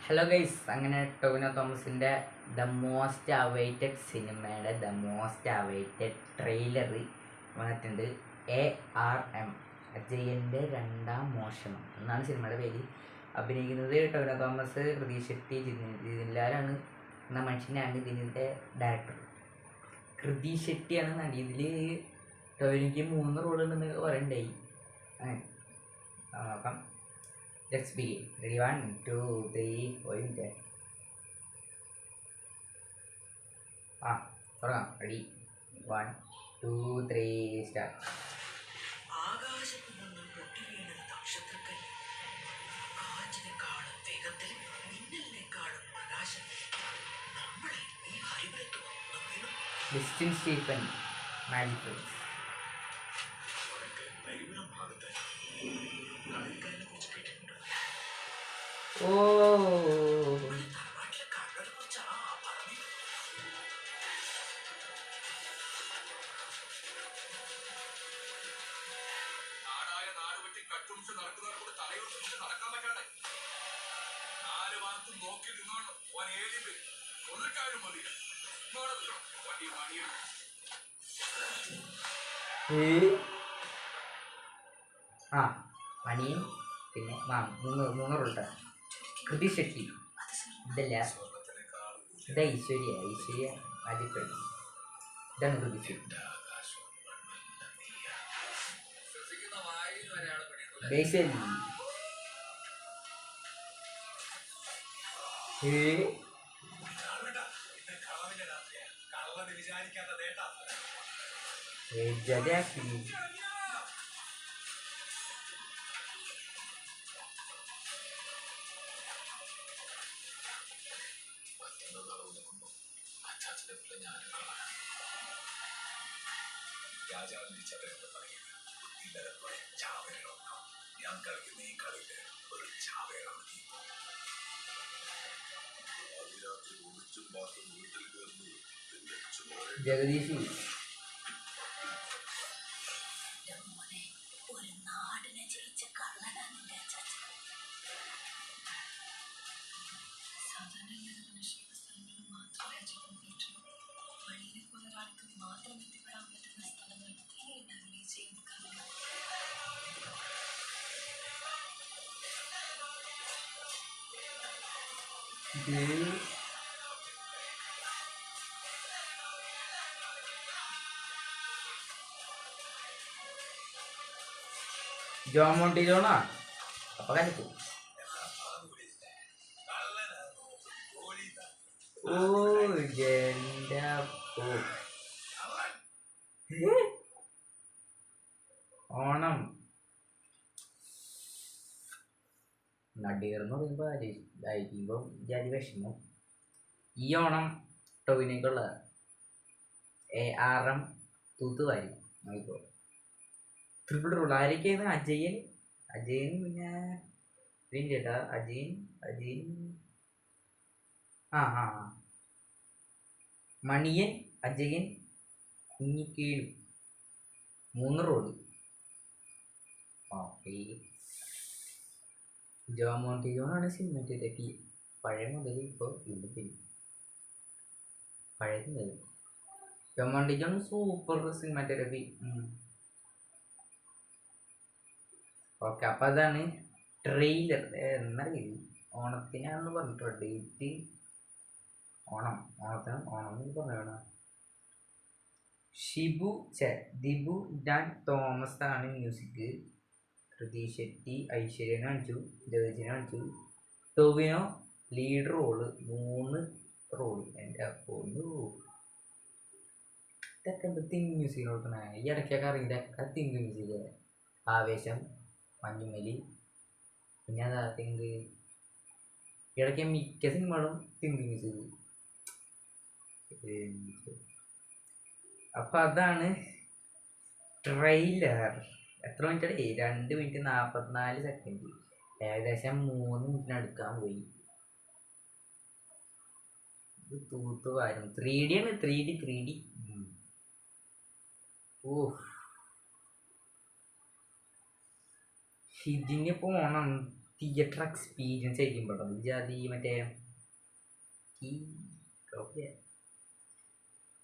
Hello guys, അങ്ങനെ ടൊവിനോ തോമസിൻ്റെ the most awaited സിനിമയുടെ ദ മോസ്റ്റ് അവൈറ്റഡ് ട്രെയിലർ വന്നിട്ടുണ്ട്. ARM അജയൻ്റെ രണ്ടാം മോഷണം എന്നാണ് സിനിമയുടെ പേര്. അഭിനയിക്കുന്നത് ടൊവിനോ തോമസ്, പ്രതീഷ് ഷെട്ടി, ജിതിൻലാലാണ് എന്ന മനുഷ്യനാണ് ഇതിൻ്റെ ഡയറക്ടർ. പ്രതീഷ് ഷെട്ടിയാണ് നടി. ഇതിൽ ടൊവിനോയ്ക്ക് 3 റോളുണ്ടെന്ന് പറയണ്ടായി. നോക്കാം. Let's begin. Ready, 1, 2, 3, 4 minute. തുടങ്ങാം. Ready, 1, 2, 3, start. ആകാശത്തു നിന്നും പൊട്ടിവീണ നക്ഷത്രക്കൽ, കാറ്റിനെക്കാളും വേഗത്തിൽ, മിന്നലിനെക്കാളും പ്രകാശത്തിൽ നമ്മളെ ഈ ഹരിവരത്തു വീണു. ഡിസ്റ്റിൻ സ്റ്റീഫൻ, മാജിക് ഫ്രെയിംസ്. ഭാഗത്ത് കളിക്കാരനെ കുറിച്ച് കേട്ടിട്ടുണ്ട്. ഓ, തറവാട്ടിലെ കണ്ണനെ കുറിച്ച് പറഞ്ഞു. നാടായ നാട് വെട്ടി കട്ടുമിച്ച് നടക്കുന്നവരെ കൂടെ തലയുറപ്പിച്ച് നടക്കാൻ പറ്റാതെ 4 ഭാഗത്തും നോക്കി നിന്നോണ്ട് ഓൻ ഏഴി ഒന്നിട്ടായാലും മതി. വണ്ടി മണിയാണ് മണിയും പിന്നെ 3 റോളുണ്ട്. പ്രതീഷ് ഷെട്ടി, ഇതല്ല, ഇതാ ഐശ്വര്യ മാജിക് ഫ്രെയിംസ്. ഇതാണ് പ്രതീഷ് ഷെട്ടി. ബേസിൽ രാജാവിന്റെ ചതരെന്ന് പറയുന്നത് ഇല്ലതപ്പോൾ ചാവേറാണോ? ഞാൻ കളിക്കുന്ന ഈ കളിയില് ഒരു ചാവേറാണ്. ജഗദീഷ്, ഒരു നാടിനെ ജയിച്ച കള്ളനാണ് നിന്റെ അച്ചാച്ചൻ. സാധാരണ മനുഷ്യരുടെ സ്ഥലങ്ങളിൽ മാത്രമേ അച്ഛൻ പോയിട്ടുള്ളൂ. വഴിയിലെ പോലെ ഒരാൾക്ക് മാത്രം എത്തിപ്പെടാൻ പറ്റുന്ന സ്ഥലങ്ങൾ ഇനി ചെയ്യുന്ന കള്ളൻ. ജോൺ മോണ്ടിജോണാ. അപ്പൊ കണ്ടിട്ടു. ഓ, ഓണം നടികർന്ന് പറയുമ്പോൾ ജാതി വിഷമം. ഈ ഓണം ടൊവിനോയ്ക്കുള്ള ARM തൂത്തുവാരി നോക്കിക്കോ. Triple role ആരൊക്കെയായിരുന്നു? അജയൻ പിന്നെ ചേട്ടാ Ajayan Maniyan, Ajayan, Kunhikelu. 3 road. Okay. John മോണ്ടിജോണാണ് സിനിമാറ്റോഗ്രാഫി. പഴയ മുതൽ ഇപ്പോൾ വീണ്ടും പഴയത് മുതൽ ജോൺ മോണ്ടിജോൺ സൂപ്പർ സിനിമാറ്റോഗ്രാഫി. ഓക്കെ, അപ്പം അതാണ് ട്രെയിലർ. എന്നറിയില്ല, ഓണത്തിനാണെന്ന് പറഞ്ഞിട്ടോ ഡേറ്റ്. ഓണത്തിന് പറഞ്ഞ ദിബു ഡാൻ തോമസ് ആണ് മ്യൂസിക്. പ്രതീഷ് ഷെട്ടി, ഐശ്വര്യനെ കാണിച്ചു, ജഗദീഷിനെ കാണിച്ചു. Tovino lead role, 3 role. എൻ്റെ അപ്പോഴു ഇതൊക്കെ എന്ത് തിങ്ക് മ്യൂസിക് നോക്കണേ. ഈ ഇടയ്ക്കൊക്കെ അറിയില്ല തിങ്ക് മ്യൂസിക്. ആവേശം, മഞ്ഞുമലി, പിന്നെ അതാ തിങ്ക്. ഇടയ്ക്ക് മിക്ക സിനിമകളും തിങ്ക് മ്യൂസിക്. അപ്പം അതാണ് ട്രെയിലർ. എത്ര മിനിറ്റ്? 2 minute 44 second. ഏകദേശം 3 മിനിറ്റിനടുക്കാൻ പോയി. ഇത് തൂത്തുവാരും. 3D ആണ്. 3D. ഇതിന് പോണം. തിയേറ്റർ എക്സ്പീരിയൻസ് ആയിരിക്കും പെട്ടോ ജാതി മറ്റേ ഓക്കെ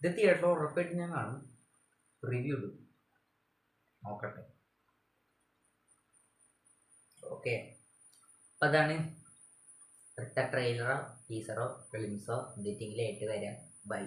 ഇത് തിയേറ്ററിൽ ഉറപ്പായിട്ട് ഞാൻ കാണും, റിവ്യൂ ഇടും, നോക്കട്ടെ. ഓക്കെ, അപ്പം അതാണ് അടുത്ത ട്രെയിലറോ ടീസറോ ഫിലിംസോ എന്തെങ്കിലും ആയിട്ട് വരാം. ബൈ.